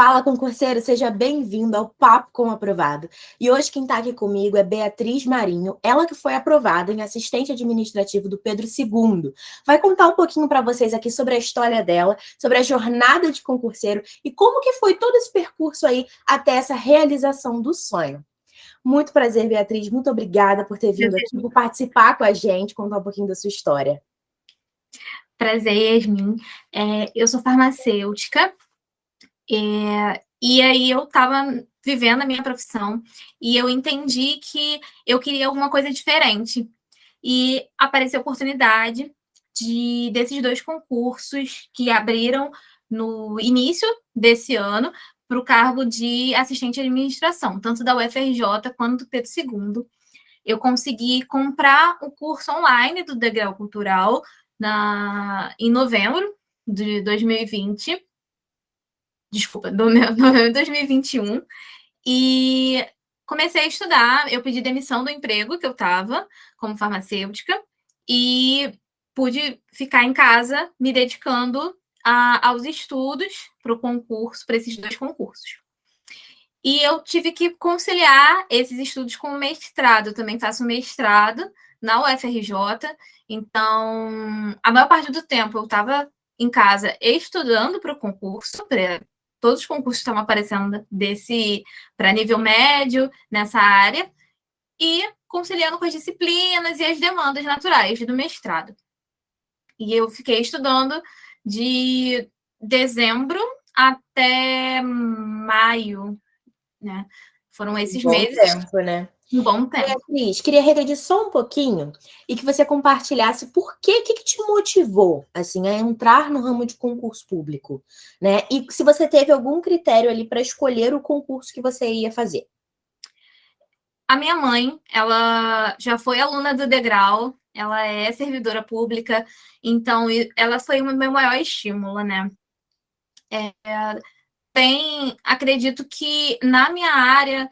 Fala, concurseiro, seja bem-vindo ao Papo com Aprovado. E hoje quem está aqui comigo é Beatriz Marinho, ela que foi aprovada em assistente administrativo do Pedro II. Vai contar um pouquinho para vocês aqui sobre a história dela, sobre a jornada de concurseiro e como que foi todo esse percurso aí até essa realização do sonho. Muito prazer, Beatriz, muito obrigada por ter vindo aqui, por participar com a gente, contar um pouquinho da sua história. Prazer, Yasmin. Eu sou farmacêutica, e aí eu estava vivendo a minha profissão e eu entendi que eu queria alguma coisa diferente. E apareceu a oportunidade desses dois concursos que abriram no início desse ano para o cargo de assistente de administração, tanto da UFRJ quanto do Pedro II. Eu consegui comprar o curso online do Degrau Cultural em novembro de 2020, desculpa, novembro de 2021, e comecei a estudar. Eu pedi demissão do emprego que eu estava como farmacêutica e pude ficar em casa me dedicando aos estudos para o concurso, para esses dois concursos. E eu tive que conciliar esses estudos com o mestrado. Eu também faço mestrado na UFRJ, então a maior parte do tempo eu estava em casa estudando para o concurso, todos os concursos estavam aparecendo para nível médio nessa área, e conciliando com as disciplinas e as demandas naturais do mestrado. E eu fiquei estudando de dezembro até maio, né? Foram esses meses. Tempo, né? Um bom tempo. Beatriz, queria regredir só um pouquinho e que você compartilhasse por que te motivou assim, a entrar no ramo de concurso público, né? E se você teve algum critério ali para escolher o concurso que você ia fazer. A minha mãe, ela já foi aluna do Degrau, ela é servidora pública, então ela foi o meu maior estímulo, né? Acredito que na minha área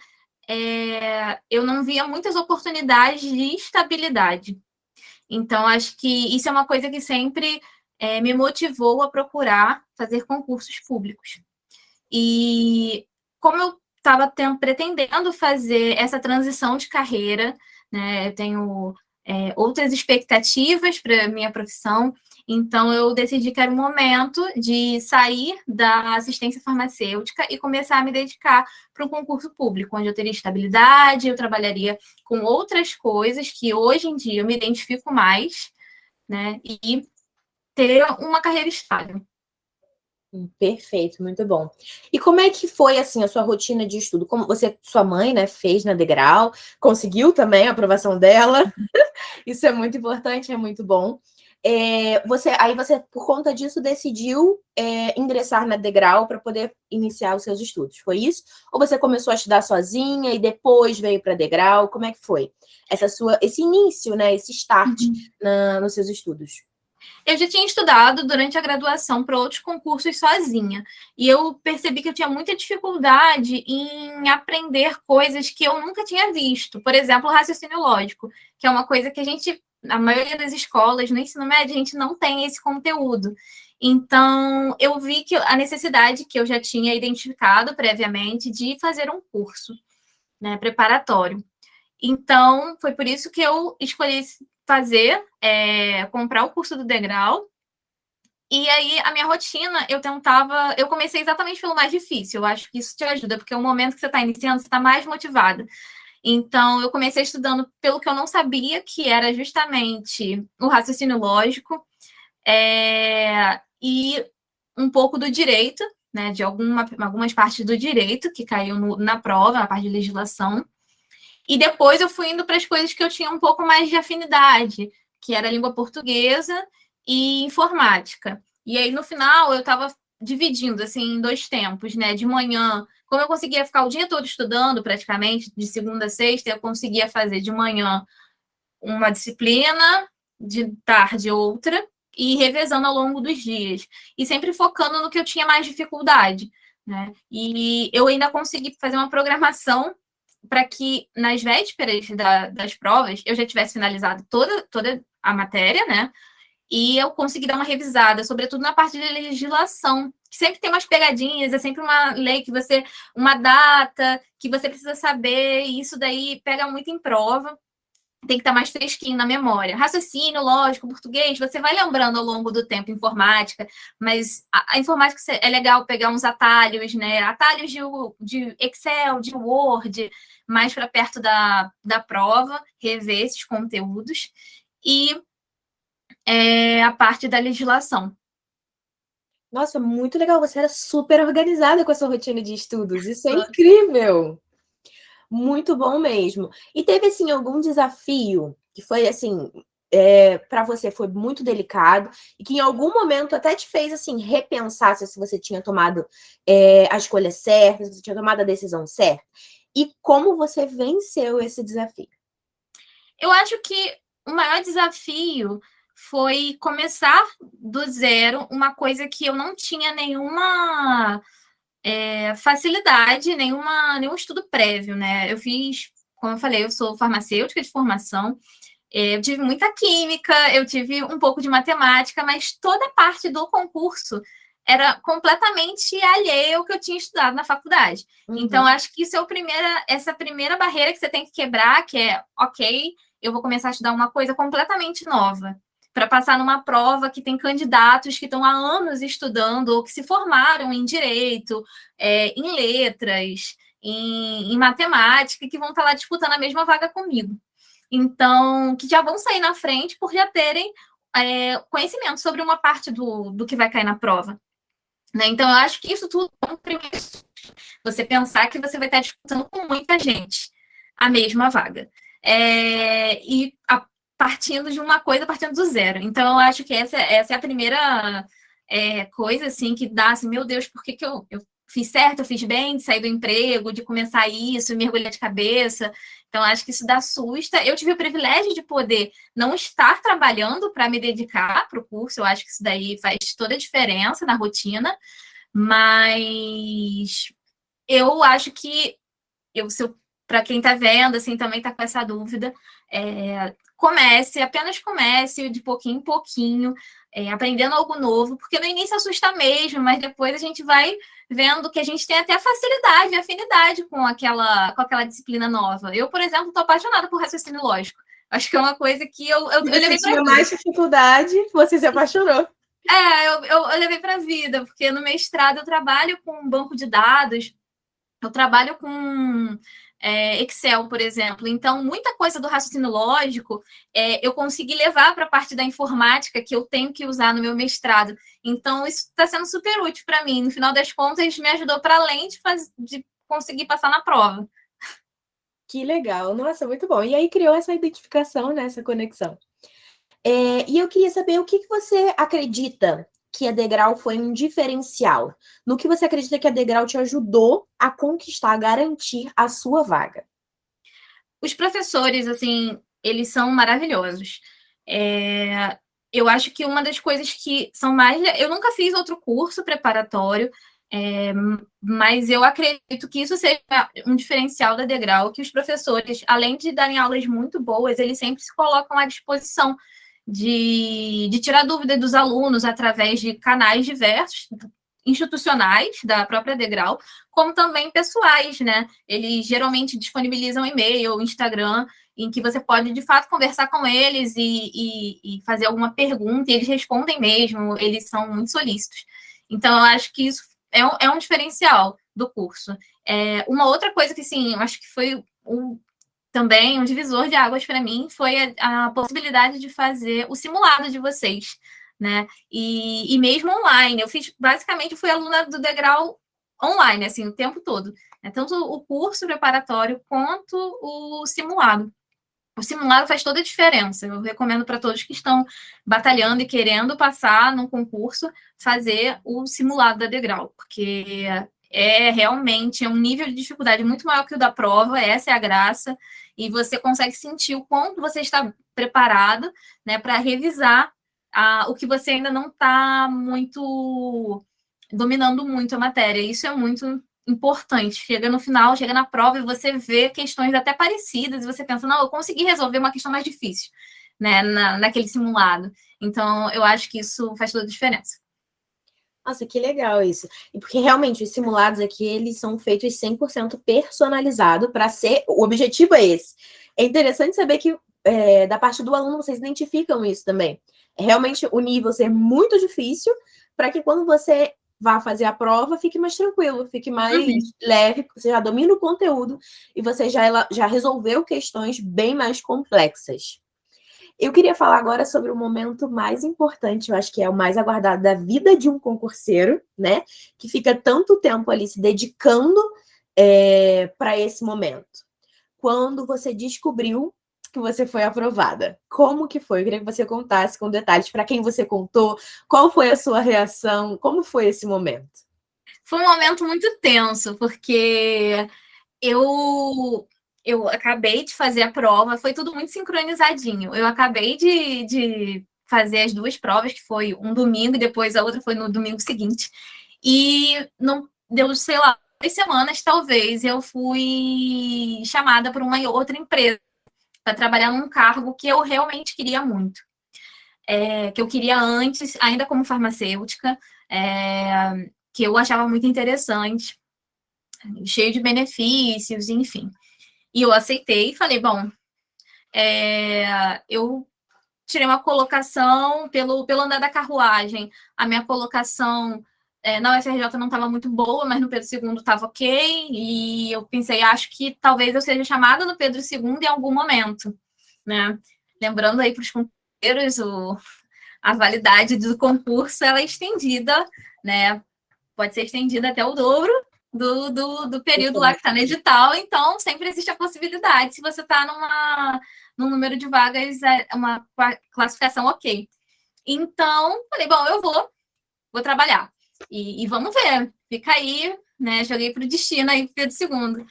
eu não via muitas oportunidades de estabilidade. Então, acho que isso é uma coisa que sempre me motivou a procurar fazer concursos públicos. E como eu estava pretendendo fazer essa transição de carreira, né, eu tenho outras expectativas para a minha profissão, então eu decidi que era o momento de sair da assistência farmacêutica e começar a me dedicar para um concurso público, onde eu teria estabilidade, eu trabalharia com outras coisas que hoje em dia eu me identifico mais, né, e ter uma carreira estável. Perfeito, muito bom. E como é que foi assim a sua rotina de estudo? Como sua mãe, né, fez na Degrau, conseguiu também a aprovação dela. Isso é muito importante, é muito bom. Você, por conta disso, decidiu ingressar na Degrau para poder iniciar os seus estudos, foi isso? Ou você começou a estudar sozinha e depois veio para a Degrau? Como é que foi esse início, né, esse start nos seus estudos? Eu já tinha estudado durante a graduação para outros concursos sozinha, e eu percebi que eu tinha muita dificuldade em aprender coisas que eu nunca tinha visto. Por exemplo, o raciocínio lógico, que é uma coisa que a maioria das escolas, no ensino médio, a gente não tem esse conteúdo. Então, eu vi que a necessidade que eu já tinha identificado previamente de fazer um curso, né, preparatório. Então, foi por isso que eu escolhi comprar o curso do Degrau. E aí, a minha rotina, eu comecei exatamente pelo mais difícil. Eu acho que isso te ajuda, porque é o momento que você está iniciando, você está mais motivada. Então, eu comecei estudando pelo que eu não sabia, que era justamente o raciocínio lógico, e um pouco do direito, né, de algumas partes do direito que caiu na prova, na parte de legislação. E depois eu fui indo para as coisas que eu tinha um pouco mais de afinidade, que era a língua portuguesa e informática. E aí, no final, eu estava dividindo, assim, em dois tempos, né? De manhã, como eu conseguia ficar o dia todo estudando, praticamente, de segunda a sexta, eu conseguia fazer de manhã uma disciplina, de tarde outra, e revezando ao longo dos dias. E sempre focando no que eu tinha mais dificuldade, né? E eu ainda consegui fazer uma programação para que nas vésperas das provas eu já tivesse finalizado toda a matéria, né? e eu consegui dar uma revisada, sobretudo na parte de legislação, que sempre tem umas pegadinhas, é sempre uma lei que você, uma data que você precisa saber, e isso daí pega muito em prova, tem que estar mais fresquinho na memória. Raciocínio, lógico, português, você vai lembrando ao longo do tempo informática, mas a informática é legal pegar uns atalhos, né? Atalhos de Excel, de Word, mais para perto da prova, rever esses conteúdos. E a parte da legislação. Nossa, muito legal. Você era super organizada com a sua rotina de estudos. Isso é incrível. Muito bom mesmo. E teve, assim, algum desafio que foi, assim, para você foi muito delicado e que em algum momento até te fez, assim, repensar se você tinha tomado a escolha certa, se você tinha tomado a decisão certa? E como você venceu esse desafio? Eu acho que o maior desafio foi começar do zero, uma coisa que eu não tinha nenhuma facilidade, nenhum estudo prévio, né? Eu fiz, como eu falei, eu sou farmacêutica de formação, eu tive muita química, eu tive um pouco de matemática, mas toda parte do concurso era completamente alheia ao que eu tinha estudado na faculdade. Então, acho que isso é essa primeira barreira que você tem que quebrar, que é, ok, eu vou começar a estudar uma coisa completamente nova, para passar numa prova que tem candidatos que estão há anos estudando ou que se formaram em direito, em letras, em matemática, que vão estar lá disputando a mesma vaga comigo. Então, que já vão sair na frente por já terem conhecimento sobre uma parte do que vai cair na prova. Né? Então, eu acho que isso tudo é um primeiro. Você pensar que você vai estar disputando com muita gente a mesma vaga. Partindo de uma coisa, partindo do zero. Então, eu acho que essa é a primeira coisa, assim, que dá, assim, meu Deus, por que eu fiz certo, eu fiz bem de sair do emprego, de começar isso, mergulhar de cabeça. Então, acho que isso dá susto. Eu tive o privilégio de poder não estar trabalhando para me dedicar para o curso. Eu acho que isso daí faz toda a diferença na rotina. Mas eu acho que para quem está vendo, assim, também está com essa dúvida, apenas comece de pouquinho em pouquinho, aprendendo algo novo, porque no início assusta mesmo, mas depois a gente vai vendo que a gente tem até facilidade, afinidade com aquela disciplina nova. Eu, por exemplo, estou apaixonada por raciocínio lógico. Acho que é uma coisa que eu levei tinha mais dificuldade, você se apaixonou. Eu levei para a vida, porque no mestrado eu trabalho com um banco de dados, eu trabalho com Excel, por exemplo. Então, muita coisa do raciocínio lógico eu consegui levar para a parte da informática que eu tenho que usar no meu mestrado. Então, isso está sendo super útil para mim. No final das contas, me ajudou para além de conseguir passar na prova. Que legal. Nossa, muito bom. E aí criou essa identificação, né, essa conexão. E eu queria saber o que você acredita que a Degrau foi um diferencial? No que você acredita que a Degrau te ajudou a conquistar, a garantir a sua vaga? Os professores, assim, eles são maravilhosos. Eu acho que uma das coisas que são mais. Eu nunca fiz outro curso preparatório, mas eu acredito que isso seja um diferencial da Degrau, que os professores, além de darem aulas muito boas, eles sempre se colocam à disposição de tirar dúvida dos alunos através de canais diversos, institucionais da própria Degrau, como também pessoais, né? Eles geralmente disponibilizam e-mail, Instagram, em que você pode, de fato, conversar com eles e fazer alguma pergunta, e eles respondem mesmo, eles são muito solícitos. Então, eu acho que isso é um diferencial do curso. Uma outra coisa que, sim, eu acho que foi também um divisor de águas para mim foi a possibilidade de fazer o simulado de vocês, né? E mesmo online, basicamente fui aluna do Degrau online, assim, o tempo todo. Né? Tanto o curso preparatório quanto o simulado. O simulado faz toda a diferença. Eu recomendo para todos que estão batalhando e querendo passar num concurso, fazer o simulado da Degrau, porque realmente um nível de dificuldade muito maior que o da prova, essa é a graça, e você consegue sentir o quanto você está preparado, né, para revisar o que você ainda não está muito dominando muito a matéria. Isso é muito importante. Chega no final, chega na prova e você vê questões até parecidas e você pensa, não, eu consegui resolver uma questão mais difícil, né, naquele simulado. Então, eu acho que isso faz toda a diferença. Nossa, que legal isso. E porque realmente os simulados aqui, eles são feitos 100% personalizado para ser. O objetivo é esse. É interessante saber que da parte do aluno vocês identificam isso também. É realmente o nível ser muito difícil para que quando você vá fazer a prova, fique mais tranquilo, fique mais leve, você já domina o conteúdo e você já resolveu questões bem mais complexas. Eu queria falar agora sobre o momento mais importante, eu acho que é o mais aguardado da vida de um concurseiro, né? Que fica tanto tempo ali se dedicando para esse momento. Quando você descobriu que você foi aprovada, como que foi? Eu queria que você contasse com detalhes para quem você contou, qual foi a sua reação, como foi esse momento? Foi um momento muito tenso, porque eu acabei de fazer a prova, foi tudo muito sincronizadinho. Eu acabei de fazer as duas provas, que foi um domingo e depois a outra foi no domingo seguinte. E não deu, sei lá, 2 semanas, talvez, eu fui chamada por uma outra empresa para trabalhar num cargo que eu realmente queria muito. Que eu queria antes, ainda como farmacêutica, que eu achava muito interessante, cheio de benefícios, enfim. E eu aceitei e falei, bom, eu tirei uma colocação pelo andar da carruagem. A minha colocação na UFRJ não estava muito boa, mas no Pedro II estava ok. E eu pensei, acho que talvez eu seja chamada no Pedro II em algum momento, né? Lembrando aí para os companheiros, a validade do concurso ela é estendida, né? Pode ser estendida até o dobro do período lá que está no edital, então sempre existe a possibilidade, se você está num número de vagas, uma classificação ok. Então, falei, bom, eu vou trabalhar. E vamos ver. Fica aí, né? Joguei para o destino aí, Pedro II.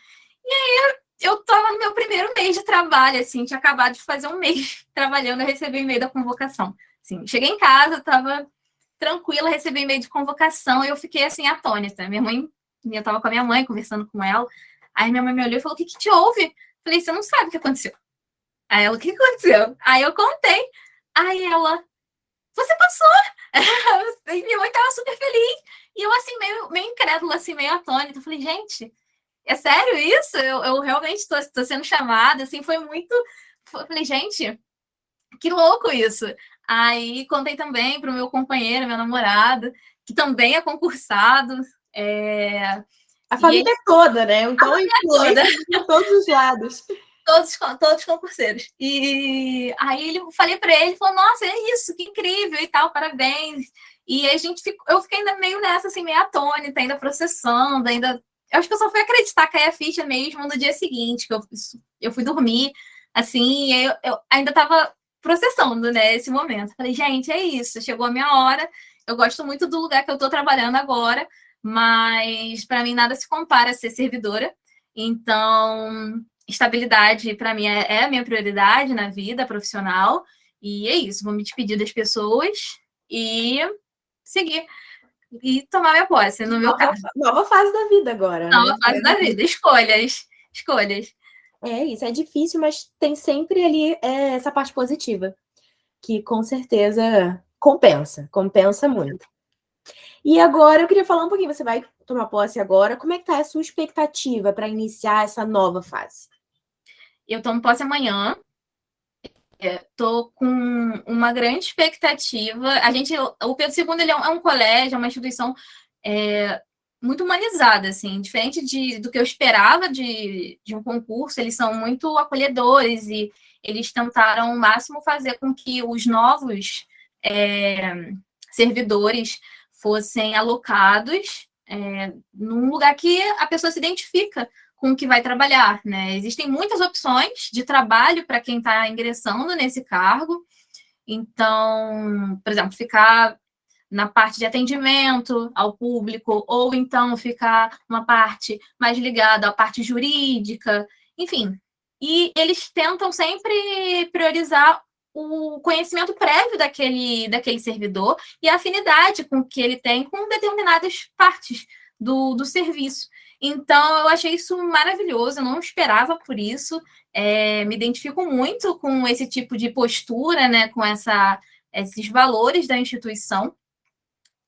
E aí eu estava no meu primeiro mês de trabalho, assim, tinha acabado de fazer um mês trabalhando, eu recebi o e-mail da convocação. Assim, cheguei em casa, estava tranquila, recebi e-mail de convocação e eu fiquei assim, atônita. Eu estava com a minha mãe, conversando com ela. Aí minha mãe me olhou e falou: o que te houve? Falei: você não sabe o que aconteceu. Aí ela: o que aconteceu? Aí eu contei. Aí ela: você passou! E minha mãe estava super feliz. E eu, assim, meio incrédula, assim, meio atônita. Eu falei: gente, é sério isso? Eu realmente estou sendo chamada, assim, foi muito. Eu falei: gente, que louco isso. Aí contei também para o meu companheiro, meu namorado, que também é concursado. A família Ele, toda, né? Então, a toda, influência de todos os lados. todos concurseiros. E aí falei para ele, falou: nossa, é isso, que incrível e tal, parabéns. E eu fiquei ainda meio nessa, assim, meio atônita, ainda processando, ainda. Eu acho que eu só fui acreditar que é a ficha mesmo no dia seguinte, que eu fui dormir, assim, eu ainda estava processando, né, esse momento. Falei: gente, é isso, chegou a minha hora. Eu gosto muito do lugar que eu estou trabalhando agora, mas para mim nada se compara a ser servidora. Então, estabilidade para mim é a minha prioridade na vida profissional. E é isso, vou me despedir das pessoas e seguir e tomar minha posse, no meu caso. Nova fase da vida agora, né? Nova fase da vida, escolhas. É isso, é difícil, mas tem sempre ali essa parte positiva, que com certeza compensa muito. E agora eu queria falar um pouquinho, você vai tomar posse agora, como é que tá a sua expectativa para iniciar essa nova fase? Eu tomo posse amanhã. Estou com uma grande expectativa. O Pedro II ele é um colégio, é uma instituição muito humanizada, assim, diferente do que eu esperava de um concurso. Eles são muito acolhedores e eles tentaram ao máximo fazer com que os novos servidores fossem alocados num lugar que a pessoa se identifica com o que vai trabalhar, né? Existem muitas opções de trabalho para quem está ingressando nesse cargo. Então, por exemplo, ficar na parte de atendimento ao público, ou então ficar uma parte mais ligada à parte jurídica, enfim. E eles tentam sempre priorizar o conhecimento prévio daquele servidor e a afinidade com que ele tem com determinadas partes do serviço. Então, eu achei isso maravilhoso, eu não esperava por isso, me identifico muito com esse tipo de postura, né, com essa esses valores da instituição.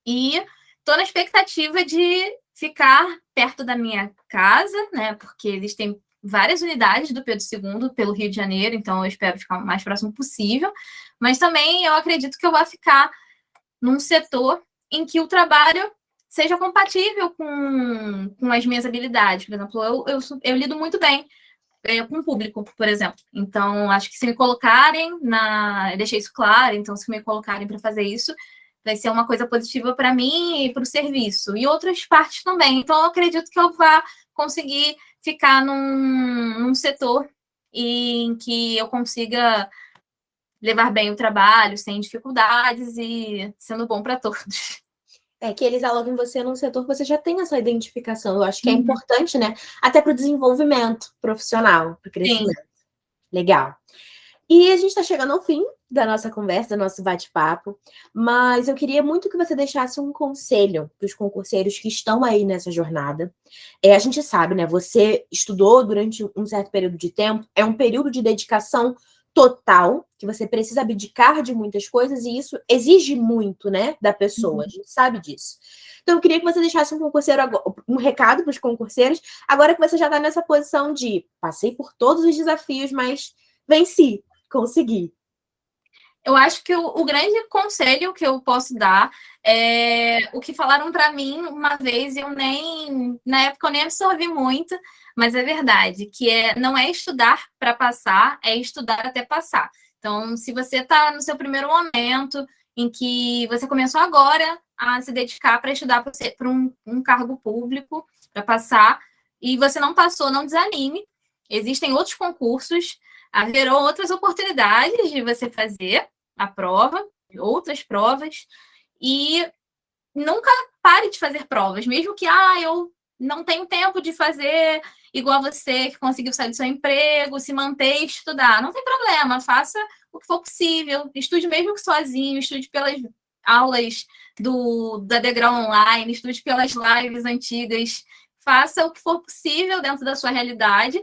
E estou na expectativa de ficar perto da minha casa, né? Porque existem várias unidades do Pedro II pelo Rio de Janeiro, então eu espero ficar o mais próximo possível. Mas também eu acredito que eu vou ficar num setor em que o trabalho seja compatível com as minhas habilidades. Por exemplo, eu lido muito bem com o público, por exemplo. Então, acho que se me colocarem eu deixei isso claro, então se me colocarem para fazer isso, vai ser uma coisa positiva para mim e para o serviço. E outras partes também. Então, eu acredito que eu vá conseguir ficar num setor em que eu consiga levar bem o trabalho, sem dificuldades e sendo bom para todos. Que eles alocam você num setor que você já tem essa identificação. Eu acho que é importante, né? Até para o desenvolvimento profissional, para o crescimento. Sim. Legal. E a gente está chegando ao fim da nossa conversa, do nosso bate-papo, mas eu queria muito que você deixasse um conselho para os concurseiros que estão aí nessa jornada. A gente sabe, né? Você estudou durante um certo período de tempo, é um período de dedicação total, que você precisa abdicar de muitas coisas, e isso exige muito, né, da pessoa, a gente sabe disso. Então, eu queria que você deixasse um recado para os concurseiros, agora que você já está nessa posição de passei por todos os desafios, mas venci, consegui. Eu acho que o grande conselho que eu posso dar é o que falaram para mim uma vez, na época eu nem absorvi muito, mas é verdade, que não é estudar para passar, é estudar até passar. Então, se você está no seu primeiro momento, em que você começou agora a se dedicar para estudar para um cargo público, para passar, e você não passou, não desanime. Existem outros concursos, haverão outras oportunidades de você fazer a prova, outras provas, e nunca pare de fazer provas, mesmo que eu não tenho tempo de fazer igual você que conseguiu sair do seu emprego, se manter e estudar. Não tem problema, faça o que for possível, estude mesmo que sozinho, estude pelas aulas da Degrau Online, estude pelas lives antigas, faça o que for possível dentro da sua realidade,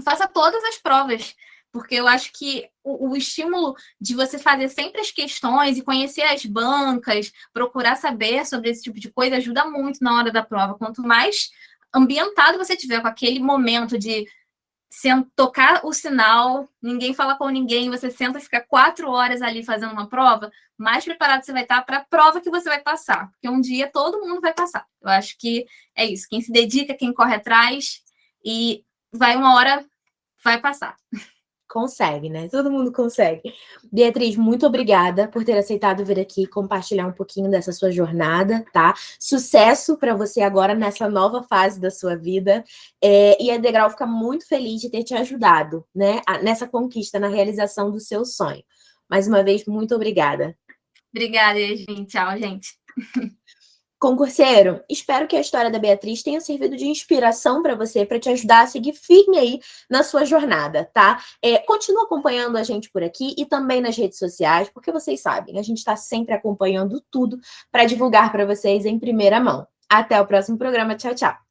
faça todas as provas, porque eu acho que o estímulo de você fazer sempre as questões e conhecer as bancas, procurar saber sobre esse tipo de coisa, ajuda muito na hora da prova. Quanto mais ambientado você tiver com aquele momento de tocar o sinal, ninguém fala com ninguém, você senta e fica 4 horas ali fazendo uma prova, mais preparado você vai estar para a prova que você vai passar, porque um dia todo mundo vai passar. Eu acho que é isso, quem se dedica, quem corre atrás, e uma hora vai passar. Consegue, né? Todo mundo consegue. Beatriz, muito obrigada por ter aceitado vir aqui compartilhar um pouquinho dessa sua jornada, tá? Sucesso para você agora nessa nova fase da sua vida. E a Degrau fica muito feliz de ter te ajudado, né? Nessa conquista, na realização do seu sonho. Mais uma vez, muito obrigada. Obrigada, Yasmin. Tchau, gente. Concurseiro, espero que a história da Beatriz tenha servido de inspiração para você, para te ajudar a seguir firme aí na sua jornada, tá? Continua acompanhando a gente por aqui e também nas redes sociais, porque vocês sabem, a gente está sempre acompanhando tudo para divulgar para vocês em primeira mão. Até o próximo programa. Tchau, tchau.